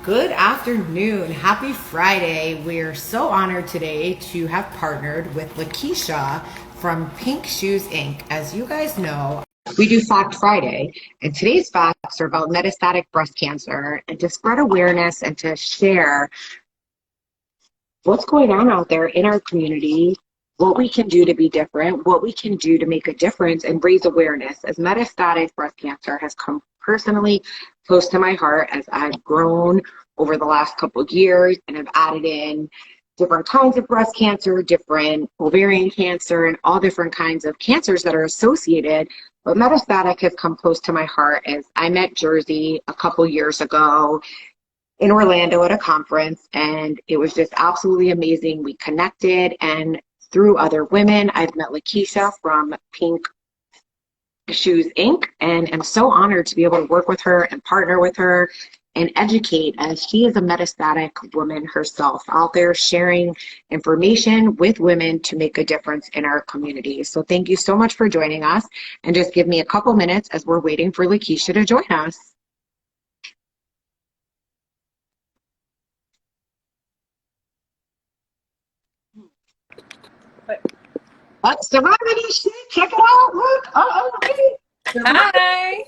Good afternoon. Happy Friday. We're so honored today to have partnered with Lakeisha from Pink Shoes Inc. As you guys know, we do Fact Friday, and today's facts are about metastatic breast cancer and to spread awareness and to share what's going on out there in our community, what we can do to be different, what we can do to make a difference and raise awareness, as metastatic breast cancer has come personally close to my heart as I've grown over the last couple of years and have added in different kinds of breast cancer, different ovarian cancer, and all different kinds of cancers that are associated. But metastatic has come close to my heart as I met Jersey a couple years ago in Orlando at a conference, and it was just absolutely amazing. We connected, and through other women, I've met Lakeisha from Pink Shoes Inc. and am so honored to be able to work with her and partner with her and educate, as she is a metastatic woman herself out there sharing information with women to make a difference in our community. So thank you so much for joining us, and just give me a couple minutes as we're waiting for Lakeisha to join us. Celebrity shit, check it out. Look, Hi.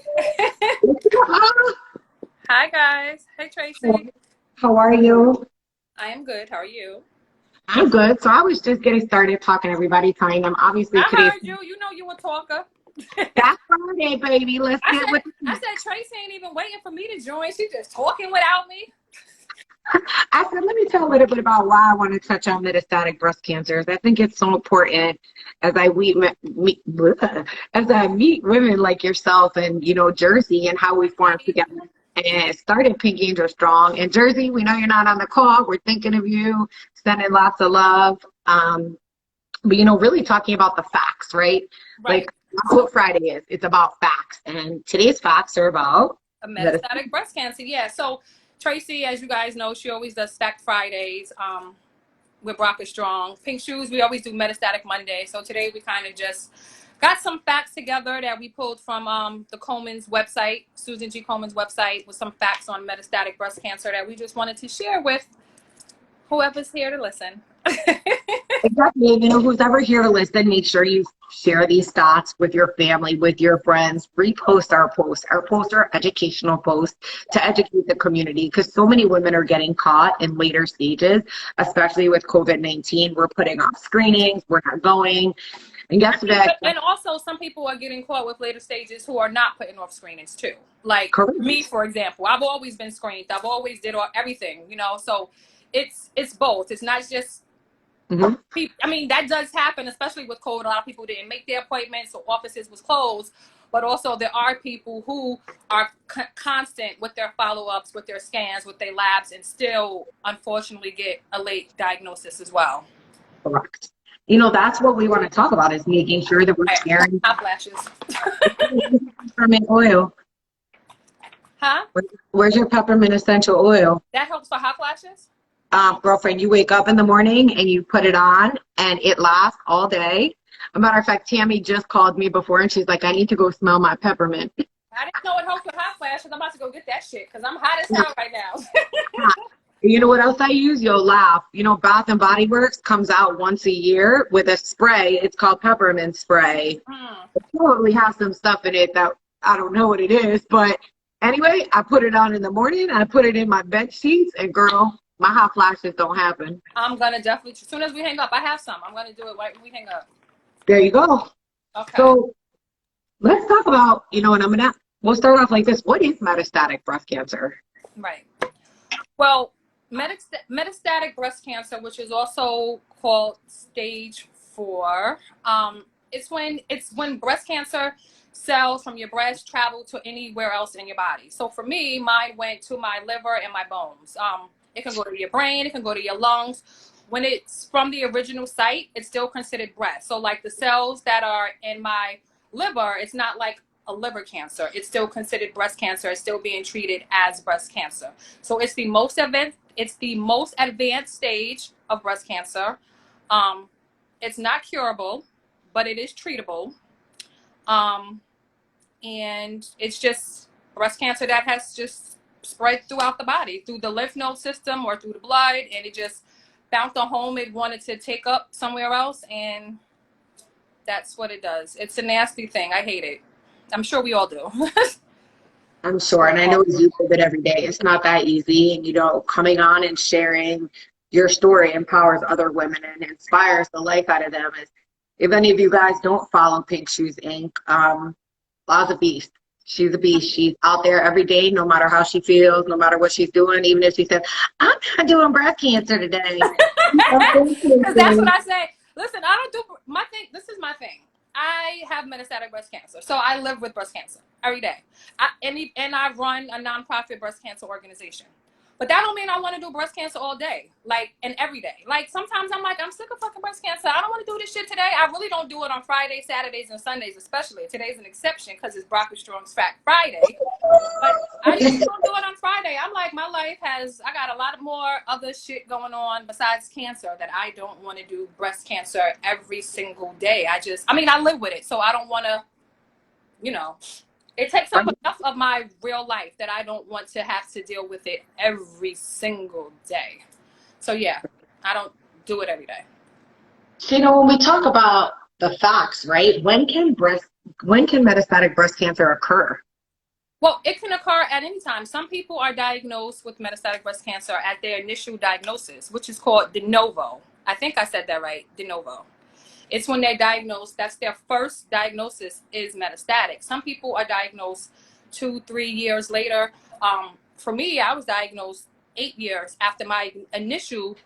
Hi, guys. Hey, Tracy. How are you? I am good. How are you? I'm good. So I was just getting started talking to everybody, telling them obviously I today's heard you. You know you a talker. that's Friday, baby. Let's I get said, with I said Tracy ain't even waiting for me to join. She's just talking without me. I said, let me tell a little bit about why I want to touch on metastatic breast cancers. I think it's so important as as I meet women like yourself and Jersey and how we formed together and started Pink Angel Strong. And Jersey, we know you're not on the call. We're thinking of you, sending lots of love. But really talking about the facts, right? Right. Like that's what Friday is. It's about facts. And today's facts are about A metastatic breast cancer. Yeah. So Tracy, as you guys know, she always does Stacked Fridays. With Brock is Strong. Pink Shoes, we always do Metastatic Monday. So today we kind of just got some facts together that we pulled from the Coleman's website, Susan G. Coleman's website, with some facts on metastatic breast cancer that we just wanted to share with whoever's here to listen. Exactly. Who's ever here to listen, make sure you share these thoughts with your family, with your friends. Repost our posts. Our posts are educational posts to educate the community, because so many women are getting caught in later stages, especially with COVID-19. We're putting off screenings. We're not going. And yesterday, And also, some people are getting caught with later stages who are not putting off screenings too. Like correct. me, for example, I've always been screened. I've always did everything, So it's both. It's not just. I mean, that does happen, especially with COVID. A lot of people didn't make their appointments, so offices was closed. But also, there are people who are constant with their follow-ups, with their scans, with their labs, and still, unfortunately, get a late diagnosis as well. Correct. That's what we want to talk about, is making sure that we're sharing hot flashes. peppermint oil. Huh? Where's your peppermint essential oil? That helps for hot flashes? Girlfriend, you wake up in the morning and you put it on and it lasts all day. As a matter of fact, Tammy just called me before and she's like, I need to go smell my peppermint. I didn't know it helped with hot flashes. I'm about to go get that shit because I'm hot as hell right now. You know what else I use? You'll laugh. Bath and Body Works comes out once a year with a spray. It's called peppermint spray. It probably has some stuff in it that I don't know what it is, but anyway, I put it on in the morning. I put it in my bed sheets, and girl, my hot flashes don't happen. I'm gonna definitely, as soon as we hang up, I have some. I'm gonna do it right when we hang up. There you go. Okay. So let's talk about, and we'll start off like this. What is metastatic breast cancer? Right. Well, metastatic breast cancer, which is also called stage 4, it's when breast cancer cells from your breast travel to anywhere else in your body. So for me, mine went to my liver and my bones. It can go to your brain, it can go to your lungs. When it's from the original site, it's still considered breast. So like the cells that are in my liver, it's not like a liver cancer. It's still considered breast cancer. It's still being treated as breast cancer. So it's the most advanced stage of breast cancer. It's not curable, but it is treatable. And it's just breast cancer that has just spread throughout the body, through the lymph node system or through the blood, and it just bounced on home. It wanted to take up somewhere else, and that's what it does. It's a nasty thing. I hate it. I'm sure we all do. I'm sure. And I know you live it every day. It's not that easy. And, coming on and sharing your story empowers other women and inspires the life out of them. If any of you guys don't follow Pink Shoes Inc., La's a beast. She's a beast. She's out there every day, no matter how she feels, no matter what she's doing, even if she says, I'm not doing breast cancer today. Because that's what I say. Listen, I don't do my thing. This is my thing. I have metastatic breast cancer. So I live with breast cancer every day. And I run a nonprofit breast cancer organization. But that don't mean I want to do breast cancer all day, and every day. Like, sometimes I'm like, I'm sick of fucking breast cancer. I don't want to do this shit today. I really don't do it on Fridays, Saturdays, and Sundays, especially. Today's an exception because it's Broccoli Strong's Fat Friday. But I usually don't do it on Friday. I'm like, I got a lot of more other shit going on besides cancer that I don't want to do breast cancer every single day. I live with it, so I don't want to, it takes up enough of my real life that I don't want to have to deal with it every single day. So yeah, I don't do it every day. So, when we talk about the facts, right? When can metastatic breast cancer occur? Well, it can occur at any time. Some people are diagnosed with metastatic breast cancer at their initial diagnosis, which is called de novo. I think I said that right, de novo. It's when they're diagnosed, that's their first diagnosis is metastatic. Some people are diagnosed 2-3 years later. For me, I was diagnosed 8 years after my initial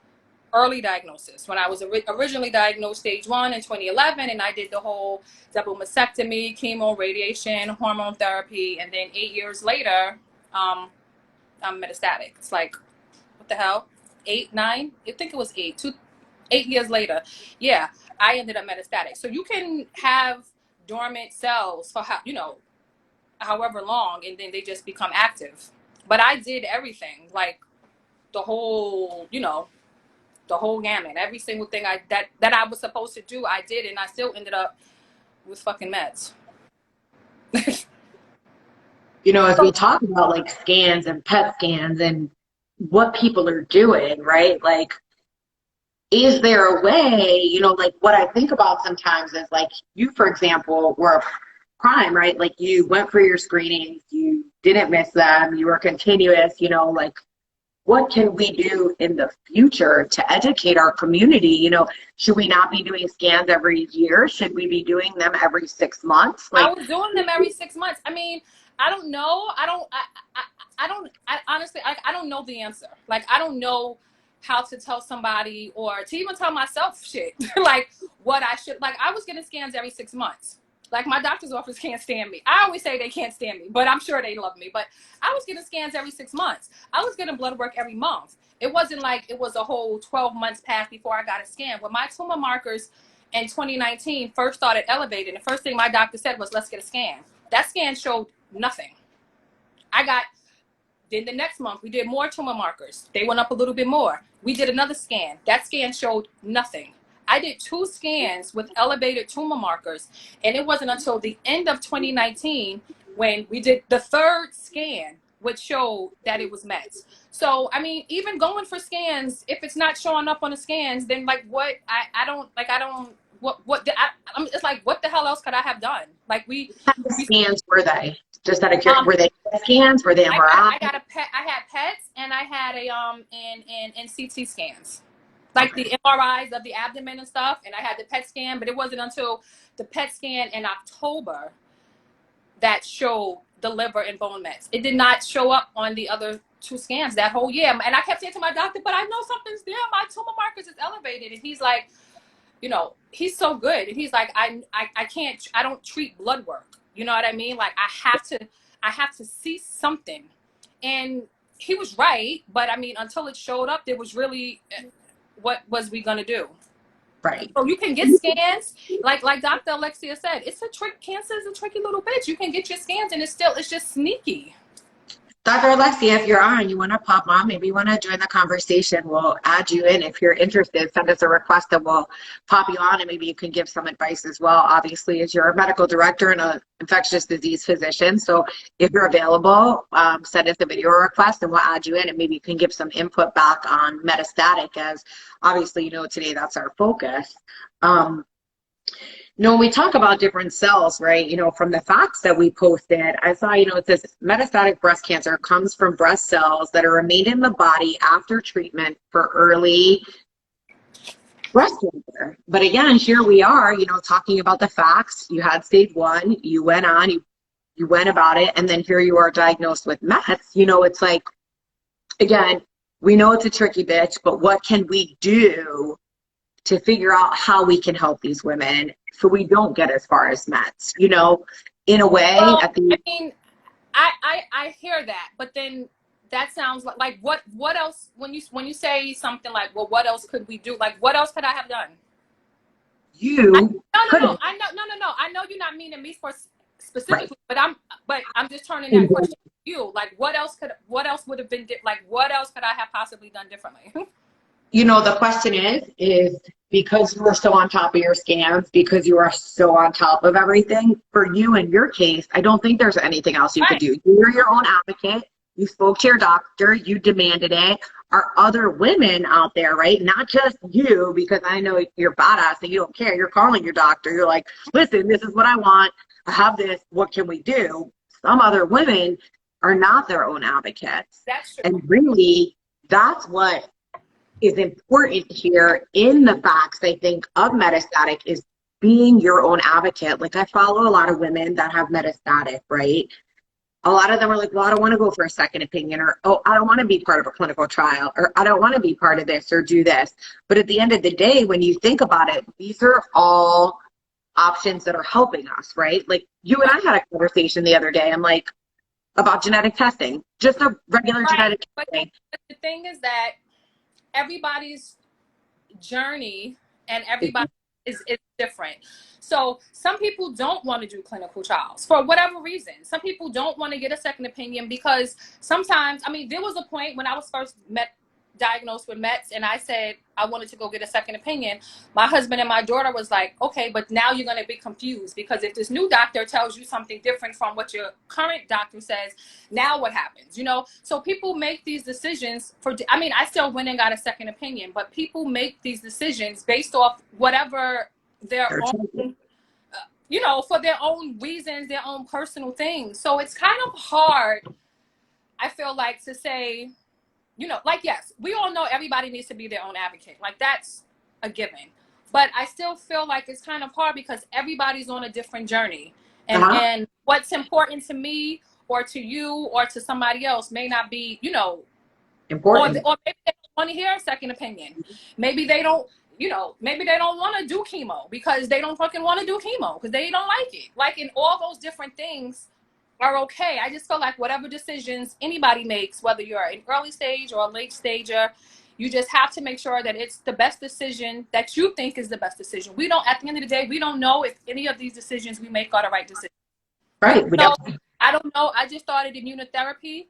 early diagnosis, when I was originally diagnosed stage 1 in 2011, and I did the whole double mastectomy, chemo, radiation, hormone therapy, and then 8 years later, I'm metastatic. It's like, what the hell? 8, 9? I think it was 8. 8 years later, yeah, I ended up metastatic. So you can have dormant cells for however long, and then they just become active. But I did everything, like the whole gamut, every single thing that I was supposed to do, I did, and I still ended up with fucking meds. As we talk about like scans and PET scans and what people are doing, right? Like, is there a way, like what I think about sometimes is like you, for example, were a prime, right? Like you went for your screenings, you didn't miss them, you were continuous, like what can we do in the future to educate our community? Should we not be doing scans every year? Should we be doing them every 6 months? I was doing them every 6 months. I don't know. I honestly, I don't know the answer. Like, I don't know how to tell somebody or to even tell myself shit, like what I should, like I was getting scans every 6 months. Like, my doctor's office can't stand me. I always say they can't stand me, but I'm sure they love me. But I was getting scans every 6 months. I was getting blood work every month. It wasn't like it was a whole 12 months past before I got a scan. When my tumor markers in 2019 first started elevating, the first thing my doctor said was, let's get a scan. That scan showed nothing. Then the next month, we did more tumor markers. They went up a little bit more. We did another scan. That scan showed nothing. I did 2 scans with elevated tumor markers, and it wasn't until the end of 2019 when we did the 3rd scan, which showed that it was mets. So, even going for scans, if it's not showing up on the scans, then like what? It's like, what the hell else could I have done? Like, what kind of scans were they? Just out of curiosity, were they scans? Were they MRI? I had PETs, and I had and CT scans, like the MRIs of the abdomen and stuff. And I had the PET scan, but it wasn't until the PET scan in October that showed the liver and bone mets. It did not show up on the other 2 scans that whole year. And I kept saying to my doctor, but I know something's there. My tumor markers is elevated. And he's like, he's so good. And he's like, I don't treat blood work. You know what I mean? Like, I have to see something. And he was right. But until it showed up, there was really, what was we going to do? Right. So you can get scans, like Dr. Alexia said, cancer is a tricky little bitch. You can get your scans and it's just sneaky. Dr. Alexia, if you're on, you want to pop on, maybe you want to join the conversation, we'll add you in. If you're interested, send us a request and we'll pop you on and maybe you can give some advice as well. Obviously, as you're a medical director and an infectious disease physician. So if you're available, send us a video request and we'll add you in and maybe you can give some input back on metastatic, as obviously, today that's our focus. When we talk about different cells, right, from the facts that we posted, I saw, it says metastatic breast cancer comes from breast cells that are remained in the body after treatment for early breast cancer. But again, here we are, talking about the facts. You had stage 1, you went on, you went about it, and then here you are diagnosed with mets. It's like, again, we know it's a tricky bitch, but what can we do to figure out how we can help these women so we don't get as far as mets, in a way. Well, I mean, I hear that, but then that sounds like what else, when you say something like, well, what else could we do? Like, what else could I have done? No. I know you're not meaning me for specifically, right. but I'm just turning that question to you. Like, what else would have been, like, what else could I have possibly done differently? The question is because you are so on top of your scans, because you are so on top of everything, for you in your case, I don't think there's anything else you could do. You're your own advocate. You spoke to your doctor. You demanded it. Are other women out there, right? Not just you, because I know you're badass and you don't care. You're calling your doctor. You're like, listen, this is what I want. I have this. What can we do? Some other women are not their own advocates. That's true. And really, that's what is important here in the facts, I think, of metastatic, is being your own advocate. Like, I follow a lot of women that have metastatic, right? A lot of them are like, well, I don't want to go for a second opinion, or, oh, I don't want to be part of a clinical trial, or I don't want to be part of this or do this. But at the end of the day, when you think about it, these are all options that are helping us, right? Like, you and I had a conversation the other day, I'm like, about genetic testing, just a regular genetic testing. But the thing is that everybody's journey and everybody is different. So some people don't want to do clinical trials for whatever reason. Some people don't want to get a second opinion because sometimes, I mean, there was a point when I was first diagnosed with mets and I said I wanted to go get a second opinion. My husband and my daughter was like, okay, but now you're going to be confused, because if this new doctor tells you something different from what your current doctor says, now what happens? So people make these decisions I still went and got a second opinion, but people make these decisions based off whatever their own, for their own reasons, their own personal things. So it's kind of hard, I feel like, to say, like, yes, we all know everybody needs to be their own advocate. Like, that's a given. But I still feel like it's kind of hard because everybody's on a different journey. And and what's important to me or to you or to somebody else may not be, important. Or maybe they don't want to hear a second opinion. Maybe they don't, maybe they don't want to do chemo because they don't fucking want to do chemo because they don't like it. Like, in all those different things are okay. I just feel like whatever decisions anybody makes, whether you're an early stage or a late stager, you just have to make sure that it's the best decision that you think is the best decision. We don't, at the end of the day, we don't know if any of these decisions we make are the right decisions. Right. So I don't know. I just started immunotherapy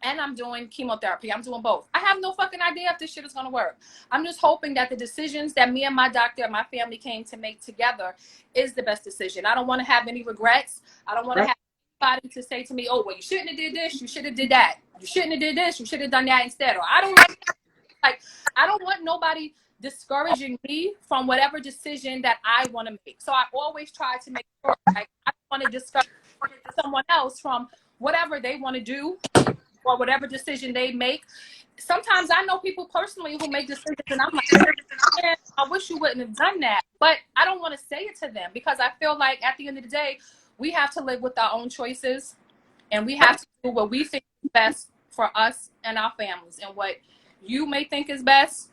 and I'm doing chemotherapy. I'm doing both. I have no fucking idea if this shit is going to work. I'm just hoping that the decisions that me and my doctor and my family came to make together is the best decision. I don't want to have any regrets. I don't want to have anybody to say to me, oh, well, you shouldn't have did this. You should have did that. You shouldn't have did this. You should have done that instead. Or I don't want nobody discouraging me from whatever decision that I want to make. So I always try to make sure I don't want to discourage someone else from whatever they want to do or whatever decision they make. Sometimes I know people personally who make decisions and I'm like, man, I wish you wouldn't have done that. But I don't want to say it to them because I feel like at the end of the day, we have to live with our own choices and we have to do what we think is best for us and our families. And what you may think is best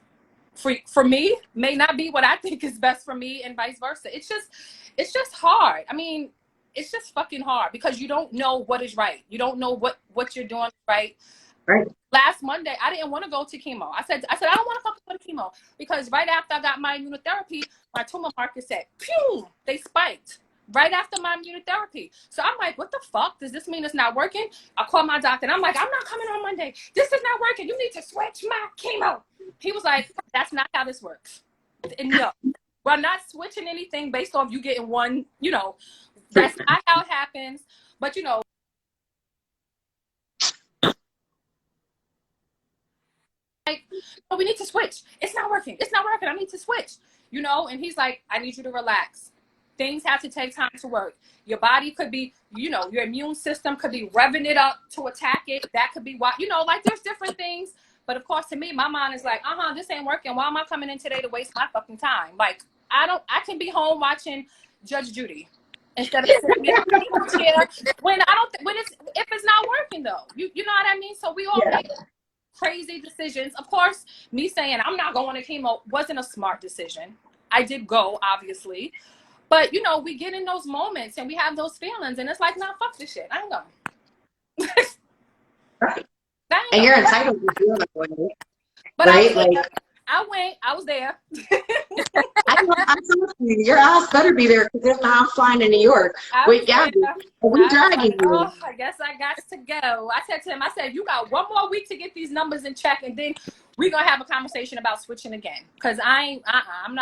for me may not be what I think is best for me, and vice versa. It's just hard. I mean, it's just fucking hard because you don't know what is right. You don't know what you're doing right. Right. Last Monday, I didn't want to go to chemo. I said I don't want to fucking go to chemo because right after I got my immunotherapy, my tumor marker said, pew, they spiked. right after my immunotherapy. So I'm like, what the fuck? Does this mean it's not working? I called my doctor and I'm like, I'm not coming on Monday. This is not working. You need to switch my chemo. He was like, that's not how this works. And no, we're not switching anything based off you getting one, you know, that's not how it happens. But, you know, like, oh, we need to switch. It's not working. It's not working. I need to switch, you know? And he's like, I need you to relax. Things have to take time to work. Your body could be, you know, your immune system could be revving it up to attack it. That could be why, you know, like there's different things. But of course, to me, my mind is like, this ain't working. Why am I coming in today to waste my fucking time? Like, I can be home watching Judge Judy instead of sitting in the chair when if it's not working though. You know what I mean? So we all make crazy decisions. Of course, me saying I'm not going to chemo wasn't a smart decision. I did go, obviously. But, you know, we get in those moments and we have those feelings and it's like, nah, fuck this shit. I ain't going. Right. And you're entitled to feel that way. But right? I was there. I'm telling you, your ass better be there because if not, I'm flying to New York. Wait, Gabby, we dragging you. Oh, I guess I got to go. I said to him, you got one more week to get these numbers in check, and then we're gonna have a conversation about switching again. Because I don't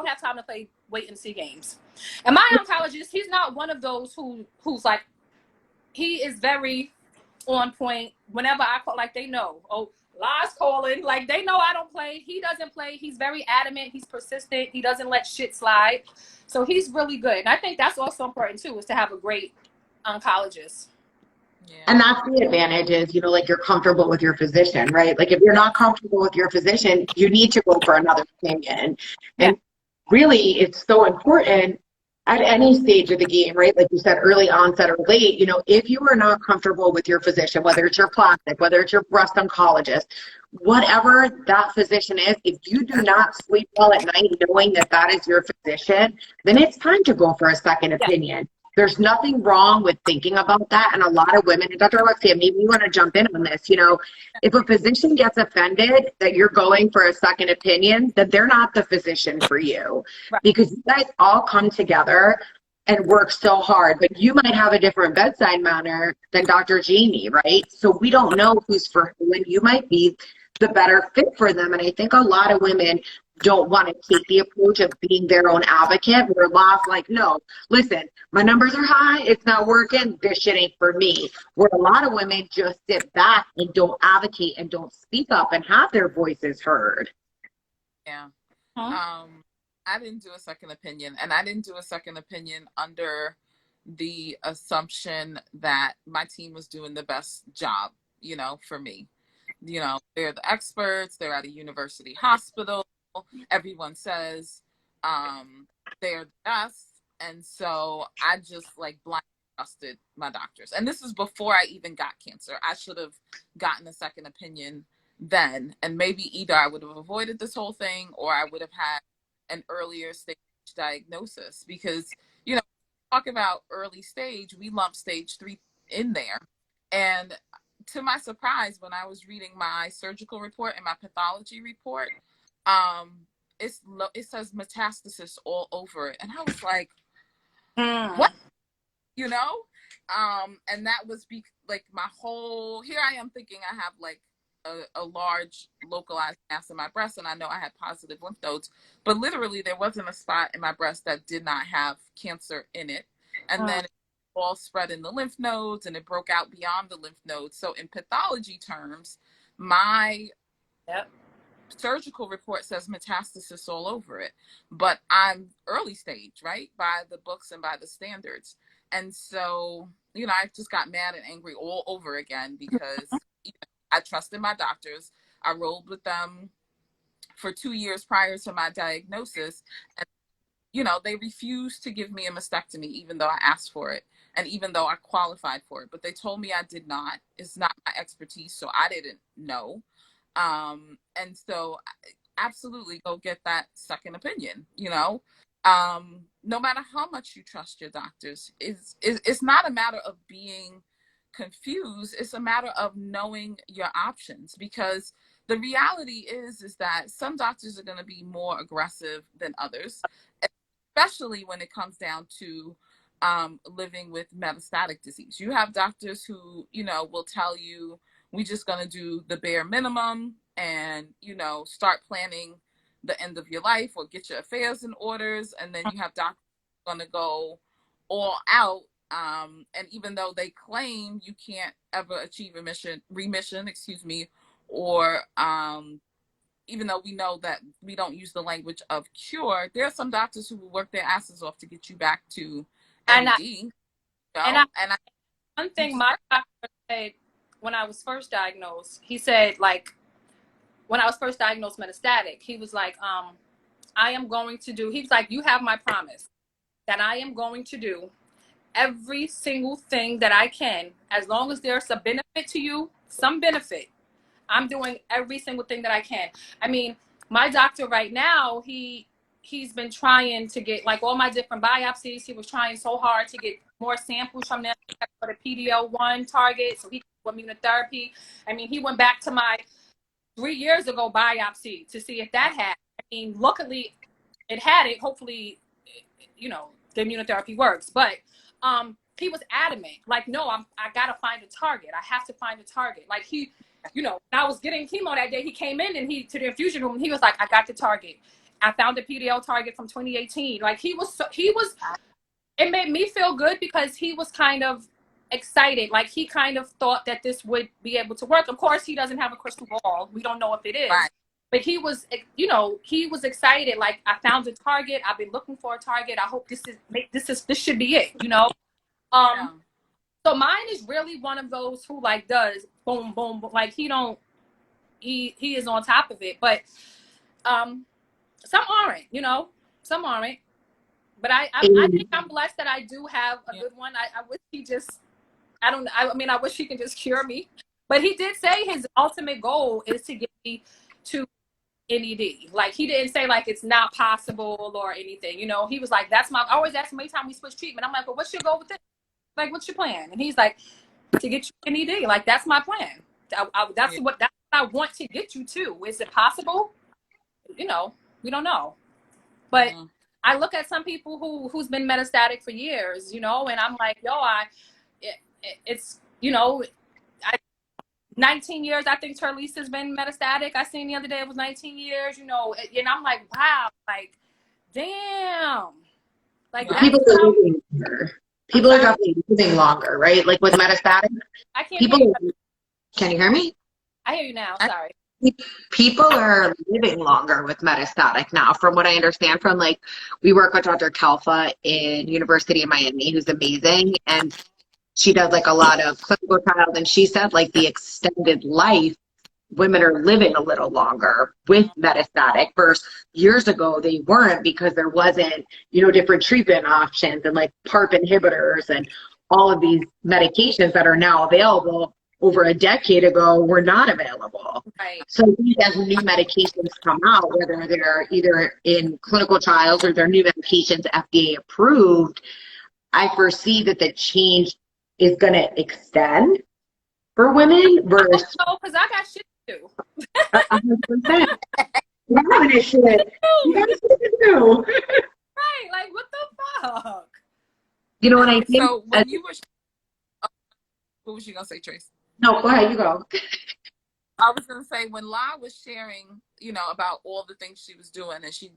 have time to play wait and see games. And my oncologist, he's not one of those who's like, he is very on point. Whenever I call, like they know, Lars calling, like they know I don't play. He doesn't play. He's very adamant. He's persistent. He doesn't let shit slide. So he's really good. And I think that's also important too, is to have a great oncologist. Yeah. And that's the advantage is, you know, like you're comfortable with your physician, right? Like if you're not comfortable with your physician, you need to go for another opinion. And really, it's so important at any stage of the game, right? Like you said, early onset or late, you know, if you are not comfortable with your physician, whether it's your plastic, whether it's your breast oncologist, whatever that physician is, if you do not sleep well at night knowing that that is your physician, then it's time to go for a second opinion. There's nothing wrong with thinking about that. And a lot of women, and Dr. Alexia, maybe you want to jump in on this, you know, if a physician gets offended that you're going for a second opinion, then they're not the physician for you. Right. Because you guys all come together and work so hard, but you might have a different bedside manner than Dr. Jamie, right? So we don't know who's for who, and you might be the better fit for them. And I think a lot of women don't want to take the approach of being their own advocate. We're like, no, listen, my numbers are high, it's not working, this shit ain't for me. Where a lot of women just sit back and don't advocate and don't speak up and have their voices heard. Yeah. I didn't do a second opinion, and I didn't do a second opinion under the assumption that my team was doing the best job, you know, for me. You know, they're the experts, they're at a university hospital. Everyone says they're the best. And so I just like blindly trusted my doctors. And this was before I even got cancer. I should have gotten a second opinion then. And maybe either I would have avoided this whole thing or I would have had an earlier stage diagnosis. Because, you know, talk about early stage, we lump stage 3 in there. And to my surprise, when I was reading my surgical report and my pathology report, it says metastasis all over it. And I was like, what? You know? And that was like my whole, here I am thinking I have like a large localized mass in my breast, and I know I had positive lymph nodes, but literally there wasn't a spot in my breast that did not have cancer in it. And then it all spread in the lymph nodes and it broke out beyond the lymph nodes. So in pathology terms, my surgical report says metastasis all over it, but I'm early stage, right? By the books and by the standards. And so, you know, I just got mad and angry all over again because I trusted my doctors. I rolled with them for 2 years prior to my diagnosis. And, you know, they refused to give me a mastectomy, even though I asked for it. And even though I qualified for it, but they told me I did not. It's not my expertise, so I didn't know. And so absolutely go get that second opinion, you know, no matter how much you trust your doctors. It's not a matter of being confused. It's a matter of knowing your options, because the reality is that some doctors are going to be more aggressive than others. especially when it comes down to living with metastatic disease. You have doctors who, will tell you, we just going to do the bare minimum and, start planning the end of your life or get your affairs in orders. And then you have doctors who are going to go all out. And even though they claim you can't ever achieve remission, or even though we know that we don't use the language of cure, there are some doctors who will work their asses off to get you back to And NED. one thing my doctor said when I was first diagnosed, he said, like, when I was first diagnosed metastatic, he was like, I am going to do, he was like, you have my promise that I am going to do every single thing that I can, as long as there's a benefit to you, some benefit. I'm doing every single thing that I can. I mean, my doctor right now, he's been trying to get like all my different biopsies. He was trying so hard to get more samples from them for the PD-L1 target, so he could do immunotherapy. I mean, he went back to my 3 years ago biopsy to see if that had. I mean, luckily, it had it. Hopefully, the immunotherapy works. But he was adamant, like, no, I gotta find a target. I have to find a target. Like when I was getting chemo that day, he came in and to the infusion room. He was like, I got the target. I found the PDL target from 2018. Like he was. It made me feel good because he was kind of excited. Like he kind of thought that this would be able to work. Of course, he doesn't have a crystal ball. We don't know if it is. Right. But he was excited. Like, I found a target. I've been looking for a target. I hope this should be it. Yeah. So mine is really one of those who like does boom, boom, boom. Like he is on top of it. But some aren't. Some aren't. But I think I'm blessed that I do have a good one. I wish he just, I wish he could just cure me. But he did say his ultimate goal is to get me to NED. Like he didn't say like it's not possible or anything. He was like, I always ask him anytime we switch treatment. I'm like, well, what's your goal with this? Like, what's your plan? And he's like, to get you NED. Like, that's my plan. That's what I want to get you to. Is it possible? We don't know. But I look at some people who's been metastatic for years, and I'm like, yo, it's 19 years. I think S.H.O.E.S has been metastatic. I seen the other day it was 19 years, and I'm like, wow, like, damn. Like people are living longer. People are definitely living longer, right? Like with metastatic, I can't hear you. Can you hear me? I hear you now. Sorry. People are living longer with metastatic now, from what I understand. From like, we work with Dr. Kalfa in University of Miami, who's amazing, and she does like a lot of clinical trials, and she said like the extended life, women are living a little longer with metastatic versus years ago they weren't, because there wasn't, different treatment options and like PARP inhibitors and all of these medications that are now available over a decade ago were not available. Right. So as new medications come out, whether they're either in clinical trials or they're new medications FDA approved, I foresee that the change is going to extend for women versus. No, because I got shit to do. 100%. You have an issue. You got shit to do. Right. Like, what the fuck? What I think. So when you were, what was you gonna say, Trace? No, go ahead. You go. I was gonna say, when La was sharing, about all the things she was doing, and she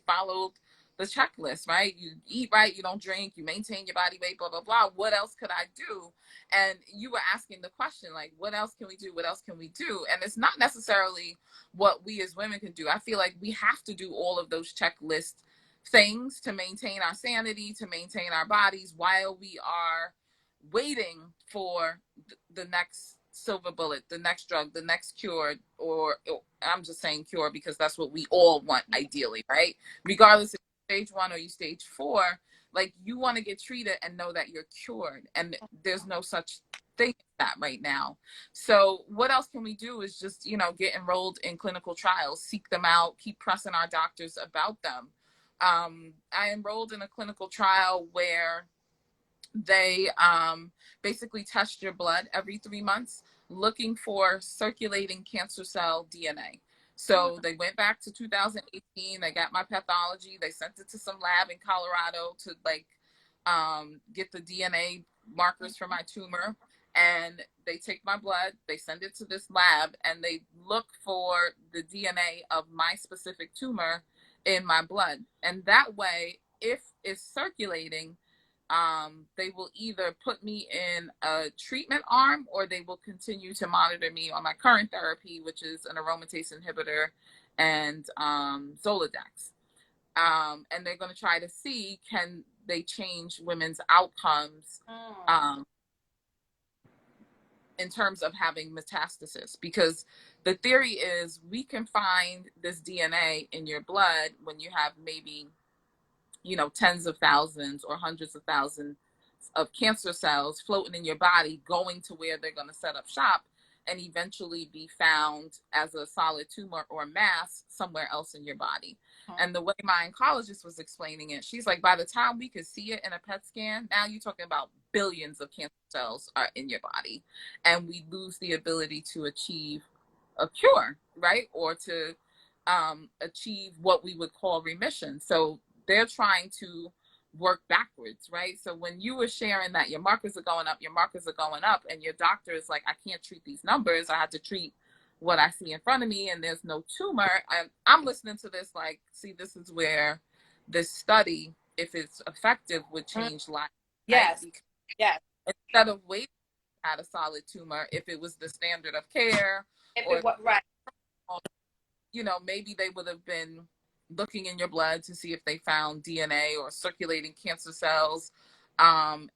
followed the checklist, right? You eat right, you don't drink, you maintain your body weight, blah, blah, blah. What else could I do? And you were asking the question, like, what else can we do? What else can we do? And it's not necessarily what we as women can do. I feel like we have to do all of those checklist things to maintain our sanity, to maintain our bodies while we are waiting for the next silver bullet, the next drug, the next cure, or I'm just saying cure because that's what we all want ideally, right? Regardless if stage 1 or you stage 4, like, you want to get treated and know that you're cured, and there's no such thing as that right now. So what else can we do is just, get enrolled in clinical trials, seek them out, keep pressing our doctors about them. I enrolled in a clinical trial where they basically test your blood every 3 months looking for circulating cancer cell DNA. So they went back to 2018. They got my pathology. They sent it to some lab in Colorado to like get the DNA markers for my tumor. And they take my blood, they send it to this lab, and they look for the DNA of my specific tumor in my blood. And that way, if it's circulating, they will either put me in a treatment arm or they will continue to monitor me on my current therapy, which is an aromatase inhibitor and Zoladex. And they're going to try to see, can they change women's outcomes in terms of having metastasis? Because the theory is we can find this DNA in your blood when you have maybe, you know, tens of thousands or hundreds of thousands of cancer cells floating in your body, going to where they're going to set up shop and eventually be found as a solid tumor or mass somewhere else in your body. And the way my oncologist was explaining it, she's like, by the time we could see it in a PET scan, now you're talking about billions of cancer cells are in your body, and we lose the ability to achieve a cure, right? Or to achieve what we would call remission. So they're trying to work backwards, right? So when you were sharing that your markers are going up, and your doctor is like, I can't treat these numbers, I have to treat what I see in front of me, and there's no tumor. I'm listening to this like, see, this is where this study, if it's effective, would change lives. Yes. Right? Yes. Instead of waiting to have a solid tumor, if it was the standard of care, Right. You know, maybe they would have been looking in your blood to see if they found DNA or circulating cancer cells, and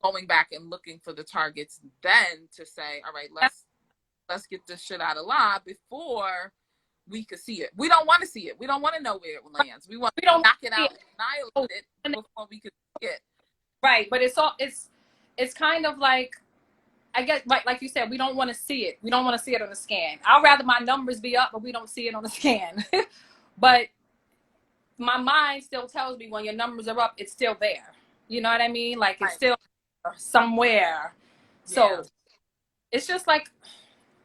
going back and looking for the targets, then to say, all right, let's get this shit out of lab before we could see it. We don't want to see it. We don't want to know where it lands. We want to knock it out and annihilate it before we could see it. Right, but it's kind of like, I guess, like you said, we don't want to see it. We don't want to see it on the scan. I'd rather my numbers be up, but we don't see it on the scan. But my mind still tells me when your numbers are up, it's still there. You know what I mean? Like, it's still somewhere. So it's just like,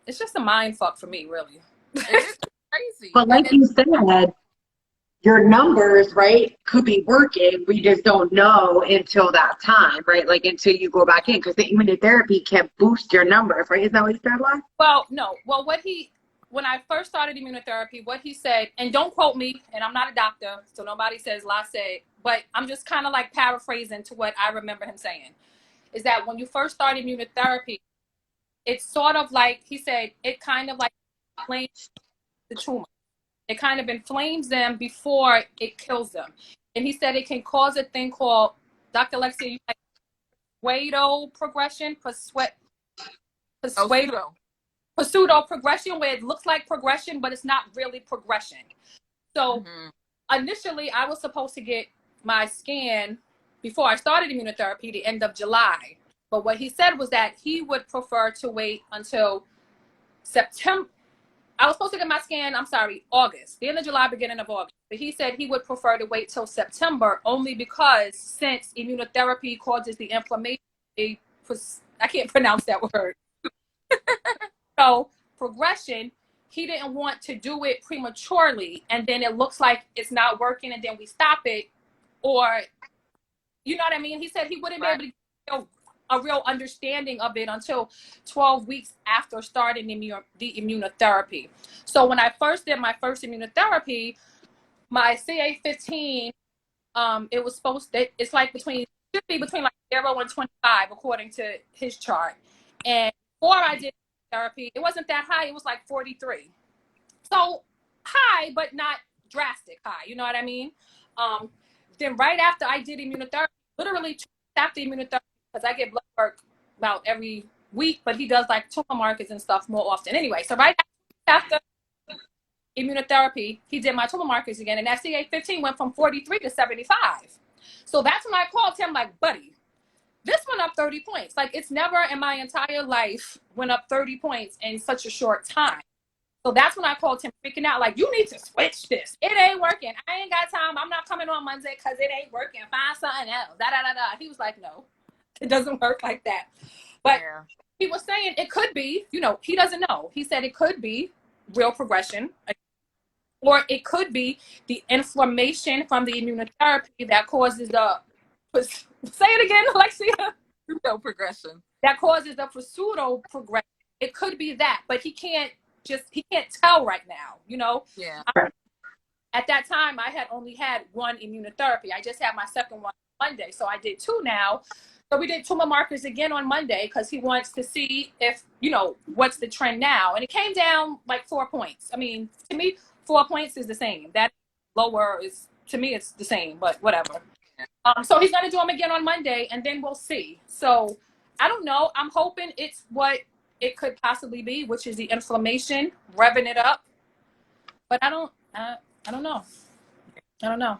it's just a mind fuck for me, really. It is crazy. But like you said, your numbers, right, could be working. We just don't know until that time, right? Like until you go back in, because the immunotherapy can boost your numbers, right? Is that what you said, Lai? Well, no. Well, when I first started immunotherapy, what he said, and don't quote me, and I'm not a doctor, so nobody says Lai said, but I'm just kind of like paraphrasing to what I remember him saying, is that when you first start immunotherapy, it's sort of like, he said, it kind of like inflames the tumor. It kind of inflames them before it kills them. And he said it can cause a thing called, Dr. Alexia, you like pseudo progression, pseudo progression, where it looks like progression, but it's not really progression. So initially, I was supposed to get my scan before I started immunotherapy the end of July. But what he said was that he would prefer to wait until September. I was supposed to get my scan, August, the end of July, beginning of August. But he said he would prefer to wait till September, only because since immunotherapy causes the inflammation, I can't pronounce that word. So progression, he didn't want to do it prematurely, and then it looks like it's not working, and then we stop it, or, you know what I mean? He said he wouldn't be able to get a real understanding of it until 12 weeks after starting the immunotherapy. So when I first did my first immunotherapy, my CA15, it was it's like should be between like 0 and 25 according to his chart. And before I did therapy, it wasn't that high. It was like 43. So high, but not drastic high. You know what I mean? Then right after I did immunotherapy, literally after immunotherapy, because I get blood work about every week, but he does like tumor markers and stuff more often. Anyway, so right after immunotherapy, he did my tumor markers again, and that CA15 went from 43 to 75. So that's when I called him like, buddy, this went up 30 points. Like, it's never in my entire life went up 30 points in such a short time. So that's when I called him freaking out, like, you need to switch this. It ain't working. I ain't got time. I'm not coming on Monday because it ain't working. Find something else. He was like, no, it doesn't work like that. But he was saying it could be, you know, he doesn't know. He said it could be, real progression, or it could be the inflammation from the immunotherapy that causes the, say it again, Alexia, No progression. that causes the pseudo progression. It could be that, but he can't tell right now, you know. Yeah. At that time, I had only had one immunotherapy. I just had my second one Monday, so I did two now. So we did tumor markers again on Monday because he wants to see if, you know, what's the trend now. And it came down like 4 points. I mean, to me, 4 points is the same. That lower is, to me, it's the same, but whatever. So he's going to do them again on Monday, and then we'll see. So I don't know. I'm hoping it's what it could possibly be, which is the inflammation, revving it up. But I don't know. I don't know.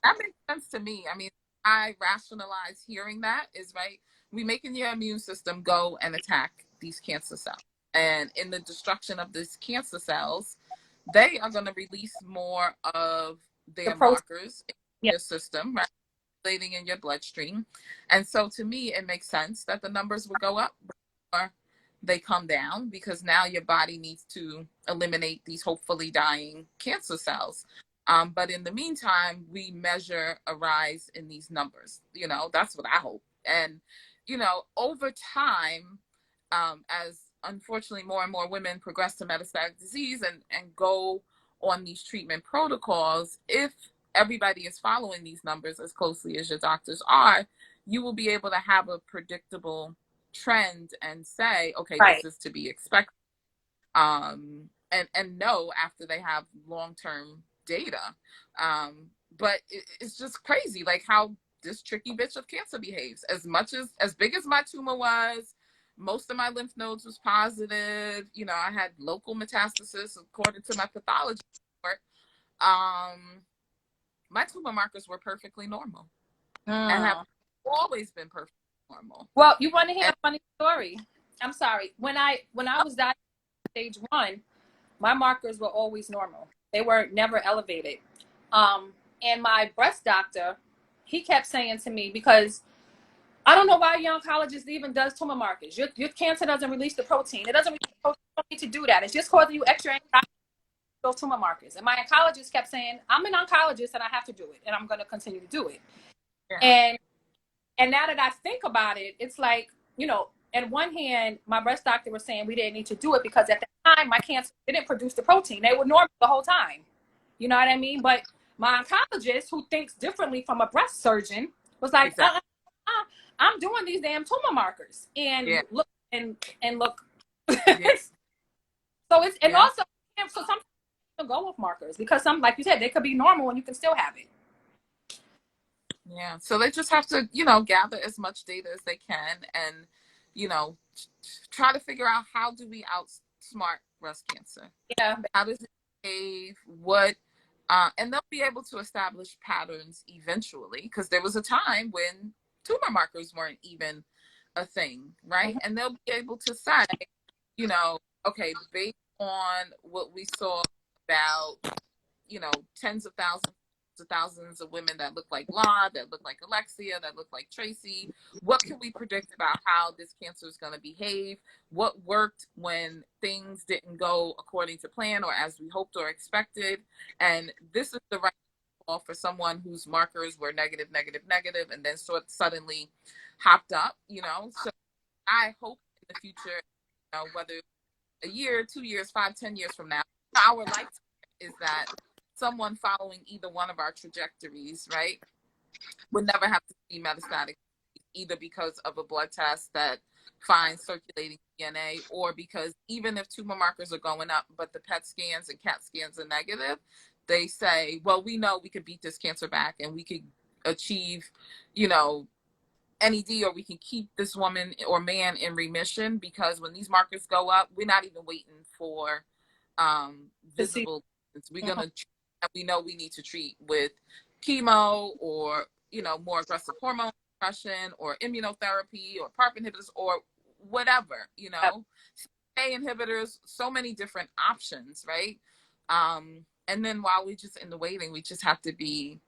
That makes sense to me. I mean, I rationalize hearing that is right. We making your immune system go and attack these cancer cells. And in the destruction of these cancer cells, they are going to release more of their markers in your system, right? Circulating in your bloodstream. And so to me, it makes sense that the numbers would go up before they come down, because now your body needs to eliminate these hopefully dying cancer cells. But in the meantime, we measure a rise in these numbers. You know, that's what I hope. And, you know, over time, as unfortunately more and more women progress to metastatic disease and go on these treatment protocols, if everybody is following these numbers as closely as your doctors are, you will be able to have a predictable trend and say, okay, this is to be expected. And know after they have long-term data. But it's just crazy, like how this tricky bitch of cancer behaves. As big as my tumor was, most of my lymph nodes was positive. You know, I had local metastasis according to my pathology report. My tumor markers were perfectly normal and have always been perfectly normal. Well, you want to hear a funny story? I'm sorry. When I was diagnosed stage 1, my markers were always normal. They were never elevated. And my breast doctor, he kept saying to me, because I don't know why your oncologist even does tumor markers. Your cancer doesn't release the protein. It doesn't release the protein. You don't need to do that. It's just causing you extra anxiety, those tumor markers. And my oncologist kept saying, I'm an oncologist and I have to do it, and I'm going to continue to do it. Yeah. And now that I think about it, it's like, you know, on one hand, my breast doctor was saying we didn't need to do it because at that time my cancer didn't produce the protein. They were normal the whole time. You know what I mean? But my oncologist, who thinks differently from a breast surgeon, was like, exactly. I'm doing these damn tumor markers, and look and look. Yes. So it's also, so sometimes you go with markers because some, like you said, they could be normal and you can still have it. Yeah. So they just have to, you know, gather as much data as they can and, you know, try to figure out, how do we outsmart breast cancer? Yeah. How does it behave? And they'll be able to establish patterns eventually, because there was a time when tumor markers weren't even a thing, right? Mm-hmm. And they'll be able to say, you know, okay, based on what we saw about, you know, tens of thousands of women that look like La, that look like Alexia, that look like Tracy, what can we predict about how this cancer is going to behave? What worked when things didn't go according to plan or as we hoped or expected? And this is the right call for someone whose markers were negative, and then suddenly hopped up, you know? So I hope in the future, you know, whether a year, 2 years, 5, 10 years from now, our lifetime is that someone following either one of our trajectories, right, would never have to see metastatic, either because of a blood test that finds circulating DNA, or because even if tumor markers are going up, but the PET scans and CAT scans are negative, they say, well, we know we could beat this cancer back and we could achieve, you know, NED, or we can keep this woman or man in remission, because when these markers go up, we're not even waiting for visible. We're going to, we know we need to treat with chemo or, you know, more aggressive hormone suppression or immunotherapy or PARP inhibitors or whatever, you know, CA inhibitors, so many different options, right? And then while we just in the waiting, we just have to be,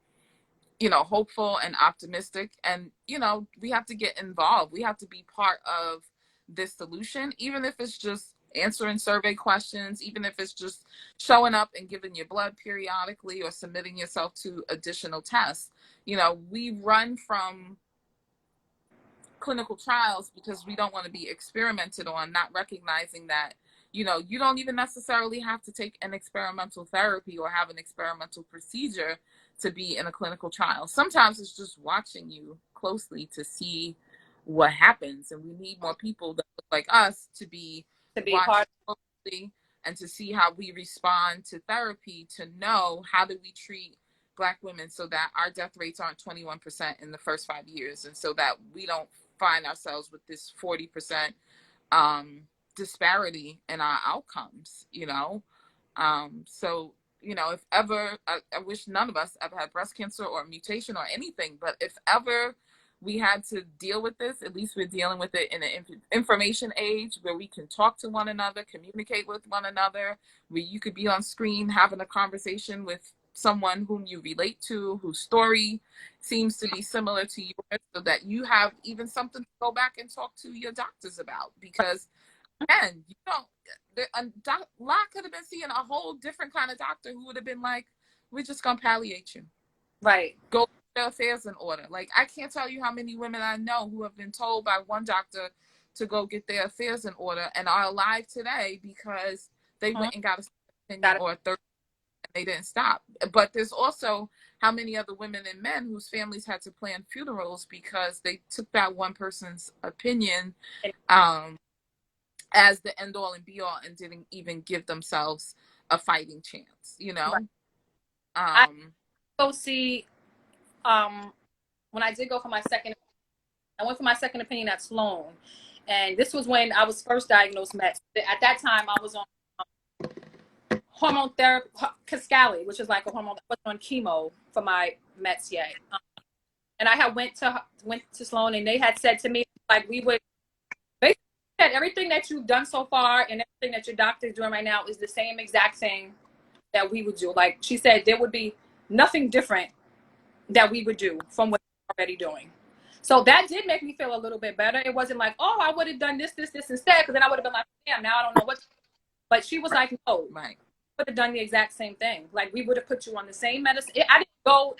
you know, hopeful and optimistic. And, you know, we have to get involved. We have to be part of this solution, even if it's just answering survey questions, even if it's just showing up and giving your blood periodically or submitting yourself to additional tests. You know, we run from clinical trials because we don't want to be experimented on, not recognizing that, you know, you don't even necessarily have to take an experimental therapy or have an experimental procedure to be in a clinical trial. Sometimes it's just watching you closely to see what happens. And we need more people that look like us to be watched closely and to see how we respond to therapy, to know how do we treat Black women so that our death rates aren't 21% in the first 5 years, and so that we don't find ourselves with this 40% disparity in our outcomes, you know? So, you know, if ever, I wish none of us ever had breast cancer or mutation or anything, but if ever we had to deal with this, at least we're dealing with it in an information age where we can talk to one another, communicate with one another, where you could be on screen having a conversation with someone whom you relate to, whose story seems to be similar to yours, so that you have even something to go back and talk to your doctors about. Because again, you know, Locke could have been seeing a whole different kind of doctor who would have been like, we're just gonna palliate you. Right. Go get your affairs in order. Like, I can't tell you how many women I know who have been told by one doctor to go get their affairs in order and are alive today because they went and got a second opinion or a third, and they didn't stop. But there's also how many other women and men whose families had to plan funerals because they took that one person's opinion as the end all and be all and didn't even give themselves a fighting chance, you know? Right. I go see, when I did go for my second, I went for my second opinion at Sloan. And this was when I was first diagnosed Mets. At that time, I was on hormone therapy, Kisqali, which is like a hormone. I was on chemo for my Mets yet. And I had went to Sloan, and they had said to me, like, we would basically said everything that you've done so far and everything that your doctor is doing right now is the same exact thing that we would do. Like she said, there would be nothing different that we would do from what we're already doing. So that did make me feel a little bit better. It wasn't like, oh, I would have done this instead, because then I would have been like, damn, now I don't know what. But she was like, no, Right. would have done the exact same thing. Like, we would have put you on the same medicine. I didn't go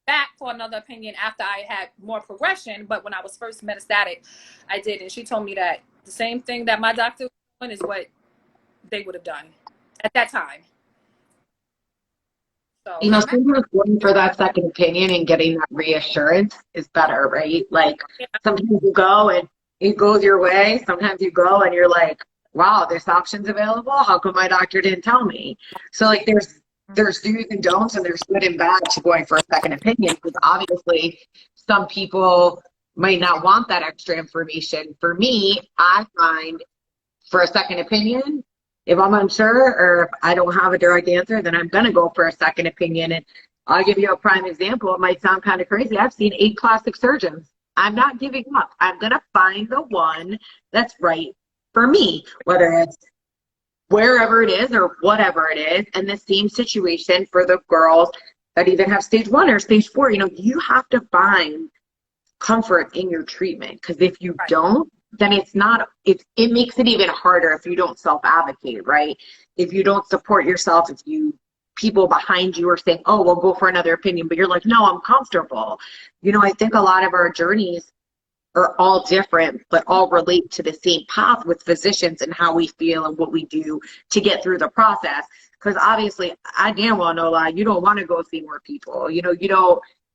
back for another opinion after I had more progression, but when I was first metastatic, I did. And she told me that the same thing that my doctor was doing is what they would have done at that time. So, you know, sometimes going for that second opinion and getting that reassurance is better, right? Like sometimes you go and it goes your way. Sometimes you go and you're like, wow, there's options available. How come my doctor didn't tell me? So like there's do's and don'ts and there's good and bad to going for a second opinion, because obviously some people might not want that extra information. For me, I find for a second opinion, if I'm unsure or if I don't have a direct answer, then I'm going to go for a second opinion. And I'll give you a prime example. It might sound kind of crazy. I've seen 8 plastic surgeons. I'm not giving up. I'm going to find the one that's right for me, whether it's wherever it is or whatever it is. And the same situation for the girls that even have stage 1 or stage 4. You know, you have to find comfort in your treatment, because if you don't, then it makes it even harder if you don't self-advocate, right? If you don't support yourself, if people behind you are saying, oh, we'll go for another opinion, but you're like, no, I'm comfortable. You know, I think a lot of our journeys are all different, but all relate to the same path with physicians and how we feel and what we do to get through the process. Because obviously, I damn well know, like, you don't want to go see more people. You know,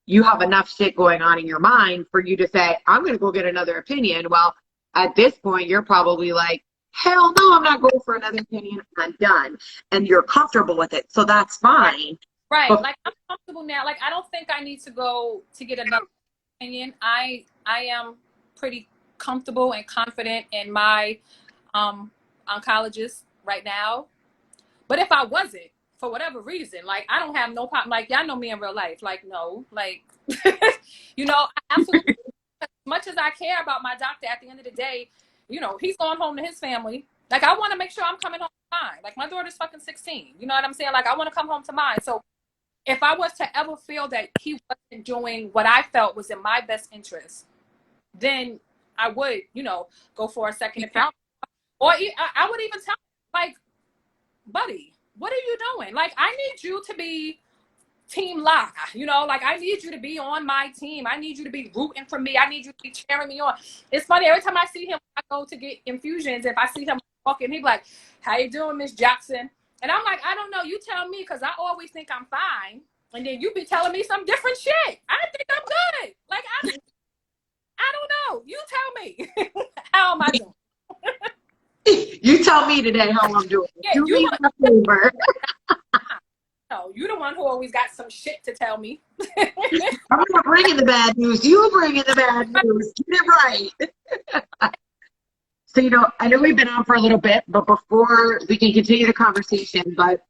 you have enough shit going on in your mind for you to say, I'm going to go get another opinion. Well, at this point, you're probably like, hell no, I'm not going for another opinion. I'm done. And you're comfortable with it. So that's fine. Right. But, like, I'm comfortable now. Like, I don't think I need to go to get another opinion. I am pretty comfortable and confident in my oncologist right now. But if I wasn't, for whatever reason, like, I don't have no problem. Like, y'all know me in real life. Like, no, like, you know, I absolutely, as much as I care about my doctor, at the end of the day, you know, he's going home to his family. Like, I want to make sure I'm coming home to mine. Like, my daughter's fucking 16. You know what I'm saying? Like, I want to come home to mine. So if I was to ever feel that he wasn't doing what I felt was in my best interest, then I would, you know, go for a second opinion. Or I would even tell like, buddy, what are you doing? Like, I need you to be team La, you know, like I need you to be on my team. I need you to be rooting for me. I need you to be cheering me on. It's funny, every time I see him, I go to get infusions. If I see him walking, he be like, how you doing, Miss Jackson? And I'm like, I don't know. You tell me, because I always think I'm fine. And then you be telling me some different shit. I think I'm good. Like, I don't know. You tell me. How am I doing? You tell me today how I'm doing. Yeah, Do me a favor. No, you're the one who always got some shit to tell me. I'm not bringing the bad news. You bringing the bad news. Get it right. So, I know we've been on for a little bit, but before we can continue the conversation, but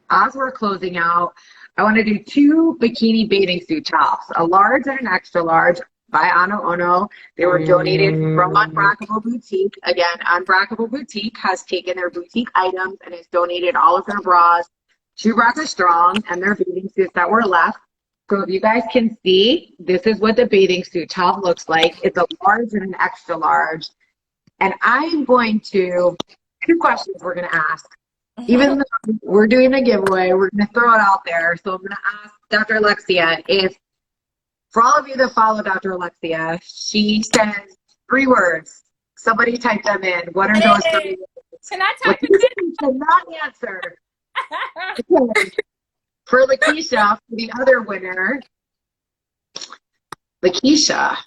as we're closing out, I want to do 2 bikini bathing suit tops, a large and an extra large by Ano Ono. They were donated from Unbreakable Boutique. Again, Unbreakable Boutique has taken their boutique items and has donated all of their bras to Rocker Strong and their bathing suits that were left. So if you guys can see, this is what the bathing suit top looks like. It's a large and an extra large. And I'm going to, 2 questions we're going to ask. Even though we're doing a giveaway, we're going to throw it out there. So I'm going to ask Dr. Alexia if, for all of you that follow Dr. Alexia, she says 3 words. Somebody type them in. What are those 3 words? Can I type it in? Cannot answer. For Lakeisha, for the other winner, Lakeisha.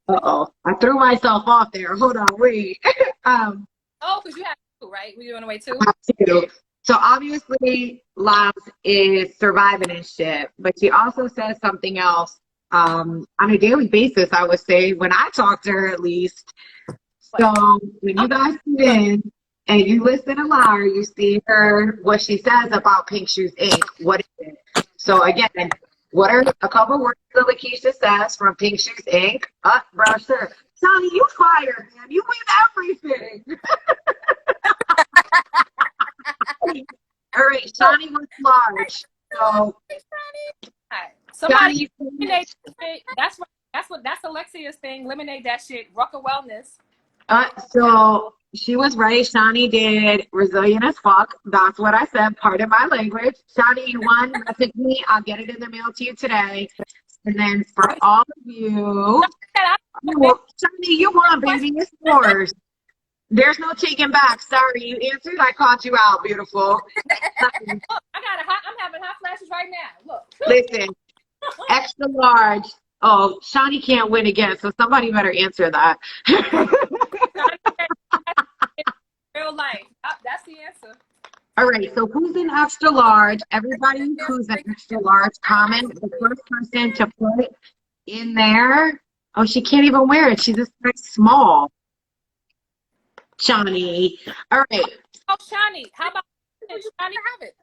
Uh-oh. I threw myself off there. Hold on, wait. Oh, because you have 2, right? Were you on the way 2? 2. So obviously, Labs is surviving and shit, but she also says something else on a daily basis, I would say, when I talk to her at least. So when you guys come in and you listen to Lar, you see her, what she says about Pink Shoes Inc. What is it? So again, what are a couple words that Lakeisha says from Pink Shoes Inc.? Browser. Sonny, you fired, man. You win everything. All right, Shawnee was large. So, somebody eliminate that shit. That's Alexia's thing. Eliminate that shit. Rucker Wellness. So she was right. Shawnee did resilient as fuck. That's what I said. Pardon my language. Shawnee, you won. Message me. I'll get it in the mail to you today. And then for all of you, Shawnee, you won, baby. It's yours. There's no taking back. Sorry, you answered. I caught you out, beautiful. I'm having hot flashes right now. Look. Listen, extra large. Oh, Shawnee can't win again, so somebody better answer that. Real life. That's the answer. All right, so who's an extra large? Everybody who's an extra large, comment. The first person to put it in there. Oh, she can't even wear it. She's just very small. Shawnee. All right. Oh, Shawnee. How about Shawnee have it?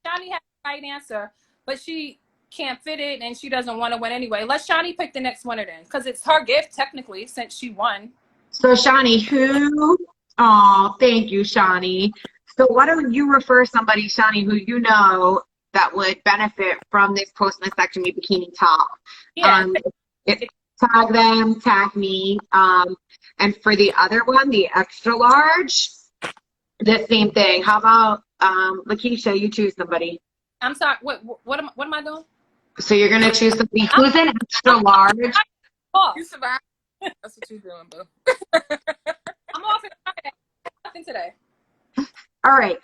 Shawnee has the right answer, but she can't fit it and she doesn't want to win anyway. Let Shawnee pick the next winner then, because it's her gift technically since she won. So Shawnee, who? Oh, thank you, Shawnee. So why don't you refer somebody, Shawnee, who you know that would benefit from this post-mastectomy bikini top? Yeah. Tag them, tag me. And for the other one, the extra large, the same thing. How about Lakeisha, you choose somebody. I'm sorry, what am I doing? So you're gonna choose somebody who's an extra large. You survived. That's what you're doing, boo. I'm off it Friday. Nothing today. All right.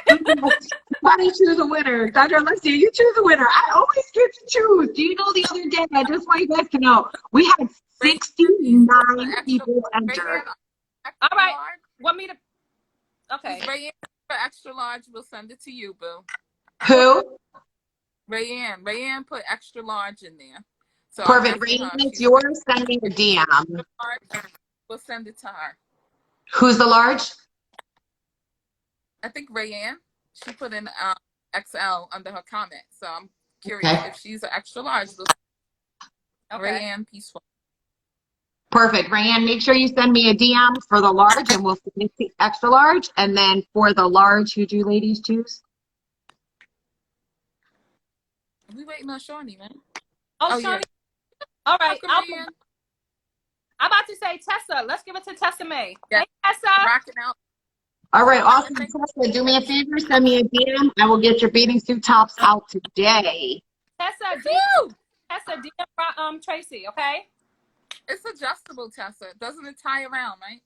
Somebody choose a winner. Dr. Alexia, you choose a winner. I always get to choose. Do you know the other day, I just want you guys to know, we had 69 people enter. All right. Want me to? Okay. Rayanne for extra large, we'll send it to you, boo. Who? Rayanne. Rayanne put extra large in there. So perfect. Rayanne, it's yours. Send me a DM. We'll send it to her. Who's the large? I think Rayanne. She put in XL under her comment. So I'm curious if she's an extra large. Rayanne, peaceful. Perfect. Rayanne, make sure you send me a DM for the large and we'll send it to extra large. And then for the large, who do you ladies choose? We waiting on Shawnee, man. Oh, Shawnee. Yeah. All right. I'm about to say Tessa. Let's give it to Tessa May. Yeah, Hey, Tessa. rocking out. All right, awesome. Tessa, do me a favor, send me a DM. I will get your bathing suit tops out today. Tessa, Woo! Tessa, DM Tracy, okay? It's adjustable, Tessa. Doesn't it tie around, right?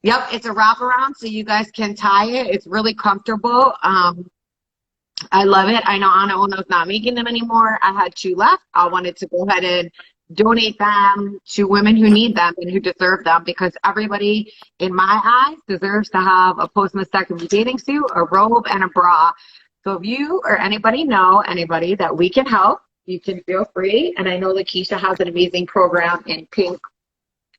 Yep, it's a wraparound, so you guys can tie it. It's really comfortable. I love it. I know Anna Ono's not making them anymore. I had 2 left. I wanted to go ahead and donate them to women who need them and who deserve them, because everybody, in my eyes, deserves to have a post-mastectomy bathing suit, a robe, and a bra. So if you or anybody know anybody that we can help, you can feel free. And I know Lakeisha has an amazing program in Pink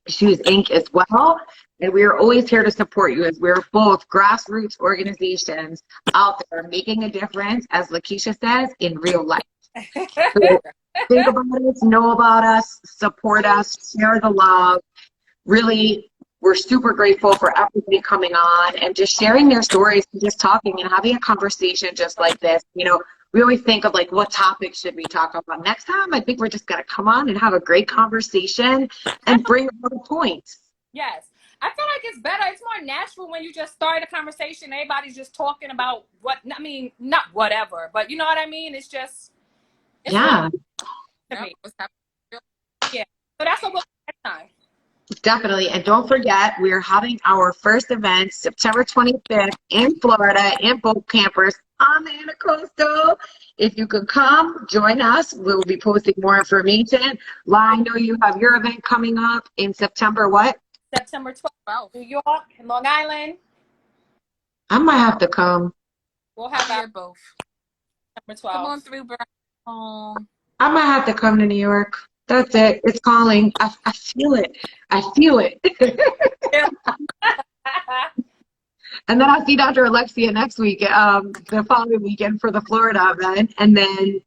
Shoes Inc. as well. And we are always here to support you, as we're both grassroots organizations out there making a difference, as Lakeisha says, in real life. So think about us, know about us, support us, share the love. Really, we're super grateful for everybody coming on and just sharing their stories and just talking and having a conversation just like this. You know, we always think of like, what topic should we talk about next time? I think we're just going to come on and have a great conversation and bring up the points. Yes. I feel like it's better. It's more natural when you just start a conversation. Everybody's just talking about not whatever, but you know what I mean? It's just, it's Yeah. to me. Yeah. So that's what we'll do next time. Definitely. And don't forget, we're having our first event September 25th in Florida in boat campers on the Intercoastal. If you could come, join us. We'll be posting more information. La, I know you have your event coming up in September what? September 12th, New York, Long Island. I might have to come. We'll have our both. September 12th. Come on through, bro. I might have to come to New York. That's it. It's calling. I feel it. I feel it. And then I'll see Dr. Alexia next week, the following weekend for the Florida event. And then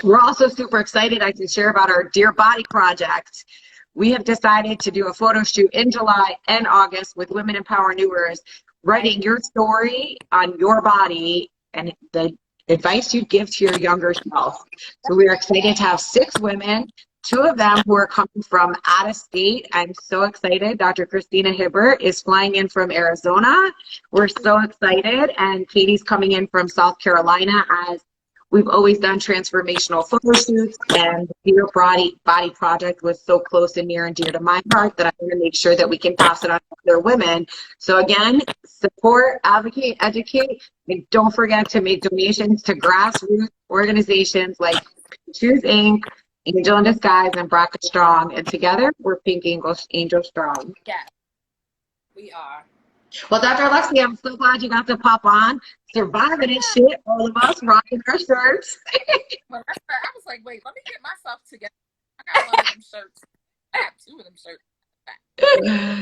we're also super excited. I can share about our Dear Body project. We have decided to do a photo shoot in July and August with Women Empowerpreneurs, writing your story on your body and the advice you give to your younger self. So we are excited to have 6 women, 2 of them who are coming from out of state. I'm so excited. Dr. Christina Hibbert is flying in from Arizona. We're so excited. And Katie's coming in from South Carolina, as we've always done transformational photo shoots, and the Dear Body project was so close and near and dear to my heart that I want to make sure that we can pass it on to other women. So again, support, advocate, educate, and don't forget to make donations to grassroots organizations like Shoes Inc., Angel in Disguise, and Bracket Strong. And together, we're Pink Angel Strong. Yeah, we are. Well, Dr. Alexia, I'm so glad you got to pop on. Surviving and shit, all of us rocking our shirts. Well, I was like, wait, let me get myself together. I got one of them shirts. I have 2 of them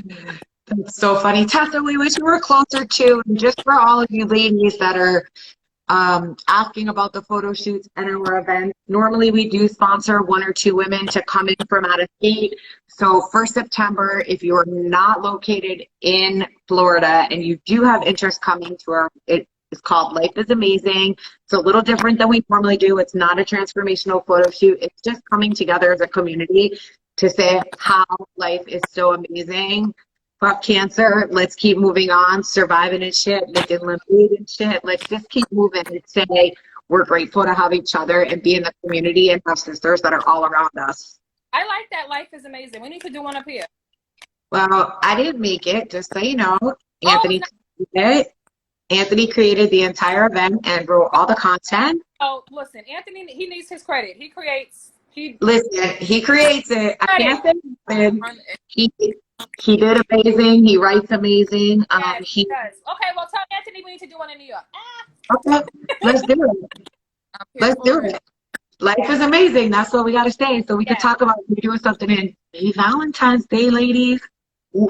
shirts. That's so funny. Tessa, we wish you were closer to, and just for all of you ladies that are asking about the photo shoots and our events, normally we do sponsor 1 or 2 women to come in from out of state. So for September, if you are not located in Florida and you do have interest coming to our, it's called Life is Amazing. It's a little different than we normally do. It's not a transformational photo shoot. It's just coming together as a community to say how life is so amazing. Fuck cancer. Let's keep moving on. Surviving and shit. Making lemonade and shit. Let's just keep moving and say we're grateful to have each other and be in the community and have sisters that are all around us. I like that. Life is amazing. We need to do one up here. Well, I didn't make it, just so you know. Anthony created it. Anthony created the entire event and wrote all the content. Oh, listen, Anthony, he needs his credit. He creates. Listen, he creates it. I can't say nothing. He did amazing. He writes amazing. Yes, he does. Okay, well, tell Anthony we need to do one in New York. Okay, let's do it. Let's do it. Life is amazing. That's what we got to say. So we can talk about doing something in Valentine's Day, ladies. Ooh,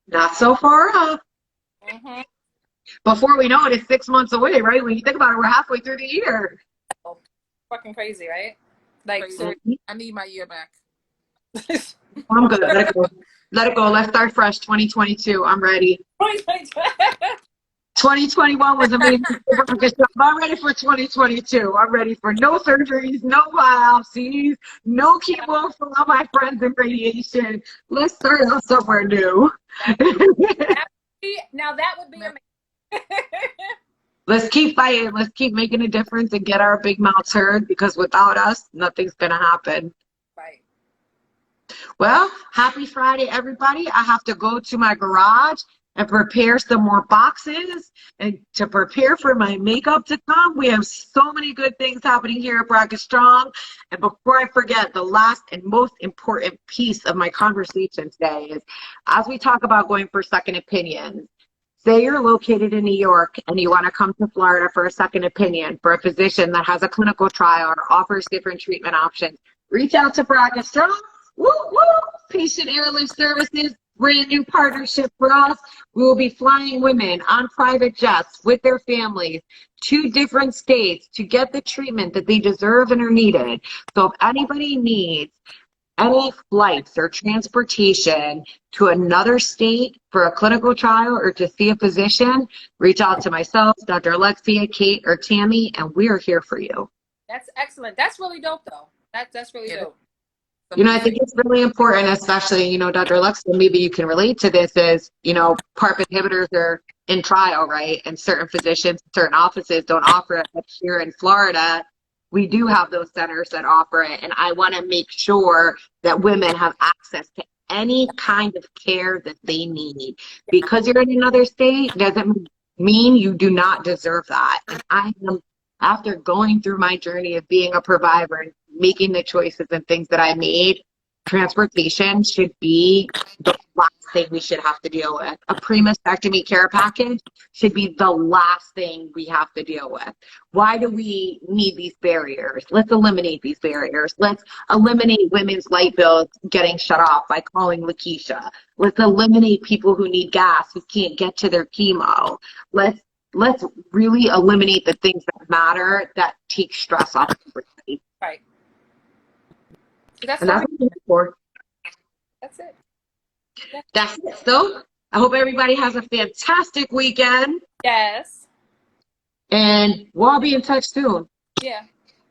not so far off. Mm-hmm. Before we know it, it's 6 months away, right? When you think about it, we're halfway through the year. Oh, fucking crazy, right? Like, I need my year back. I'm good. Let it go. Let it go. Let's start fresh. 2022. I'm ready. 2021 was amazing. I'm ready for 2022. I'm ready for no surgeries, no biopsies, no chemo for all my friends and radiation. Let's start out somewhere new. Now that would be amazing. Let's keep fighting. Let's keep making a difference and get our big mouths heard, because without us, nothing's going to happen. Right. Well, happy Friday, everybody. I have to go to my garage and prepare some more boxes and to prepare for my makeup to come. We have so many good things happening here at Bracket Strong. And before I forget, the last and most important piece of my conversation today is, as we talk about going for second opinions, say you're located in New York and you want to come to Florida for a second opinion for a physician that has a clinical trial or offers different treatment options. Reach out to Bracket Strong. Woo, woo. Patient airlift services, brand new partnership for us. We will be flying women on private jets with their families to different states to get the treatment that they deserve and are needed. So if anybody needs any flights or transportation to another state for a clinical trial or to see a physician, reach out to myself, Dr. Alexia, Kate, or Tammy, and we are here for you. That's excellent. That's really dope, though. That's really dope. You know, I think it's really important, especially, you know, Dr. Alexia, maybe you can relate to this, is, you know, PARP inhibitors are in trial, right? And certain physicians, certain offices don't offer it. But here in Florida, we do have those centers that offer it. And I want to make sure that women have access to any kind of care that they need. Because you're in another state doesn't mean you do not deserve that. And I am, after going through my journey of being a provider and making the choices and things that I made, transportation should be the last thing we should have to deal with. A pre-mastectomy care package should be the last thing we have to deal with. Why do we need these barriers? Let's eliminate these barriers. Let's eliminate women's light bills getting shut off by calling Lakeisha. Let's eliminate people who need gas who can't get to their chemo. Let's really eliminate the things that matter, that take stress off everybody. Right. That's and that's what I'm for. That's it. That's it. So I hope everybody has a fantastic weekend. Yes. And we'll all be in touch soon. Yeah.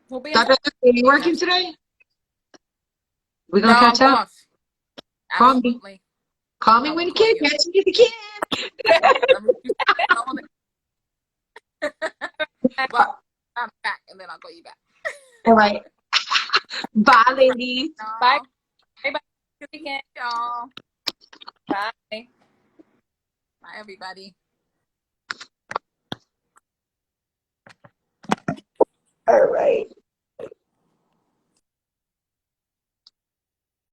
We'll be in Dr. touch. Are you working today? We're going to catch up? Off. Absolutely. Call me when you can. Catch me if you can. Well, I'm back, and then I'll call you back. All right. Bye, ladies. Bye. Bye. Good weekend, y'all. Bye. Bye, everybody. All right.